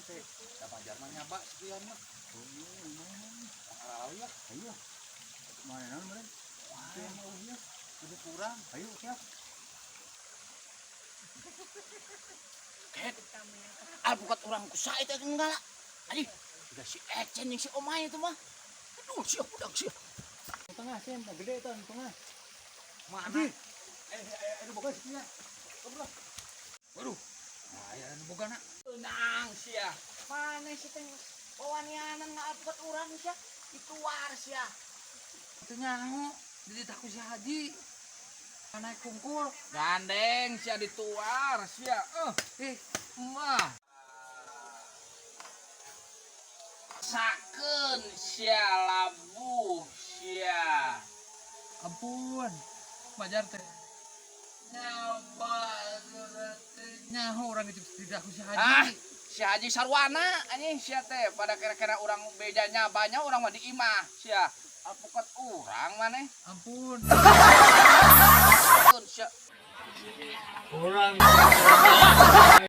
teh. Dapat Jerman nyaba sekian mah. Oh iya, Alah ya. ayo. Mana naon meureun? Wah, ya. Udah kurang. Ayo siap. Ket. Alpukat orang kusa itu enggak lah. Aji, udah si Ecen yang si Omay itu mah. Aduh, siap udah siap. Tengah sen, gede itu tengah. Mana? Aduh boga sinya. Goblok. Waduh. Nah, ya boga nak. Tenang sia. Mana si teh wanianan ngaalpukat urang sia? Itu war sia. Itu nyaho. Jadi takut si Haji. Naik kungkul. Gandeng sia dituar sia. Mah. Saken sia labuh sia. Ampun. Majar teh. Nyaho orang itu tidak aku si Haji. Si Haji Sarwana anjing sia teh pada kira-kira orang bedanya banyak orang mah di imah sia. Alpukat urang maneh. Ampun. Sia. Orang